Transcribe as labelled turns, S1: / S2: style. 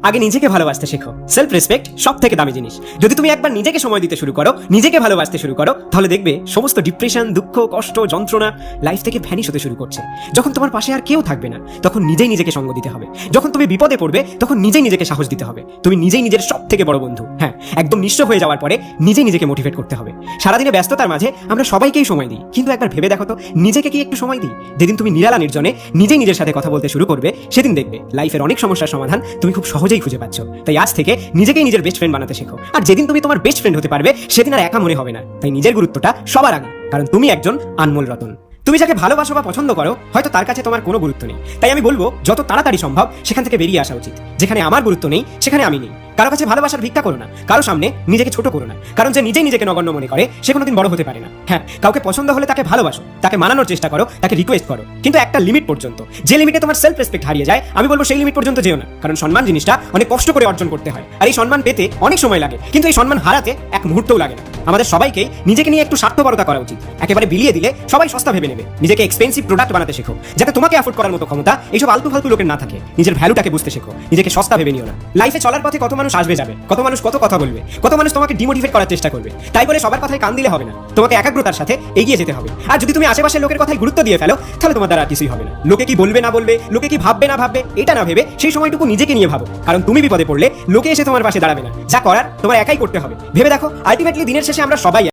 S1: আগে নিজেকে ভালোবাসতে শেখো। সেলফ রেসপেক্ট সব থেকে দামি জিনিস। যদি তুমি একবার নিজেকে সময় দিতে শুরু করো, নিজেকে ভালোবাসতে শুরু করো, তাহলে দেখবে সমস্ত ডিপ্রেশন, দুঃখ, কষ্ট, যন্ত্রণা লাইফ থেকে ভ্যানিশ হতে শুরু করছে। যখন তোমার পাশে আর কেউ থাকবে না, তখন নিজেই নিজেকে সঙ্গ দিতে হবে। যখন তুমি বিপদে পড়বে, তখন নিজেই নিজেকে সাহস দিতে হবে। তুমি নিজেই নিজের সব থেকে বড় বন্ধু। হ্যাঁ, একদম নিঃস্ব হয়ে যাওয়ার পরে নিজেই নিজেকে মোটিভেট করতে হবে। সারাদিনে ব্যস্ততার মাঝে আমরা সবাইকেই সময় দিই, কিন্তু একবার ভেবে দেখো তো, নিজেকে কি একটু সময় দিই? যেদিন তুমি নিরালা নির্জনে নিজেই নিজের সাথে কথা বলতে শুরু করবে, সেদিন দেখবে লাইফের অনেক সমস্যার সমাধান তুমি খুব সহজেই খুঁজে পাচ্ছ। তাই আজ থেকে নিজেকেই নিজের বেস্ট ফ্রেন্ড বানাতে শেখো। আর যেদিন তুমি তোমার বেস্ট ফ্রেন্ড হতে পারবে, সেদিন আর একা মনে হবে না। তাই নিজের গুরুত্বটা সবার আগে, কারণ তুমি একজন আনমোল রতন। তুমি যাকে ভালোবাসো বা পছন্দ করো, হয়তো তার কাছে তোমার কোনো গুরুত্ব নেই। তাই আমি বলবো, যত তাড়াতাড়ি সম্ভব সেখান থেকে বেরিয়ে আসা উচিত। যেখানে আমার গুরুত্ব নেই, সেখানে আমি নেই। কারো কাছে ভালোবাসার ভিক্ষা করো না, কারো সামনে নিজেকে ছোট করো না, কারণ যে নিজেই নিজেকে নগণ্য মনে করে, সে কোনোদিন বড় হতে পারে না। হ্যাঁ, কাউকে পছন্দ হলে তাকে ভালোবাসো, তাকে মানানোর চেষ্টা করো, তাকে রিকোয়েস্ট করো, কিন্তু একটা লিমিট পর্যন্ত। যে লিমিটে তোমার সেলফ রেসপেক্ট হারিয়ে যায়, আমি বলবো সেই লিমিট পর্যন্ত যেও না। কারণ সম্মান জিনিসটা অনেক কষ্ট করে অর্জন করতে হয়, আর এই সম্মান পেতে অনেক সময় লাগে, কিন্তু এই সম্মান হারাতে এক মুহূর্তও লাগে না। আমাদের সবাইকেই নিজেকে নিয়ে একটু স্বার্থপরতা করা উচিত। একেবারে বিলিয়ে দিলে সবাই সস্তা ভেবে নেবে। নিজেকে এক্সপেন্সিভ প্রোডাক্ট বানাতে শেখো, যাতে তোমাকে অ্যাফোর্ড করার মতো ক্ষমতা এইসব আলতু ফালতু লোকের না থাকে। নিজের ভ্যালুটাকে বুঝতে শেখো, নিজেকে সস্তা ভেবে নিও না। লাইফে চলার পথে কত মানুষ আসবে যাবে, কত মানুষ কত কথা বলবে, কত মানুষ তোমাকে ডিমোটিভেট করার চেষ্টা করবে। তাই বলে সবার কথায় কান দিলে হবে না, তোমাকে একাগ্রতার সাথে এগিয়ে যেতে হবে। আর যদি তুমি আশেপাশের লোকের কথায় গুরুত্ব দিয়ে ফেলো, তাহলে তোমার দ্বারা কিছুই হবে না। লোকে কি বলবে না বলবে, লোকে কি ভাববে না ভাববে, এটা না ভেবে সেই সময়টুকু নিজেকে নিয়ে ভাবো। কারণ তুমি বিপদে পড়লে লোকে এসে তোমার পাশে দাঁড়াবে না। যা করার তোমার একাই করতে হবে। ভেবে দেখো, আলটিমেটলি দিনের শেষে আমরা সবাই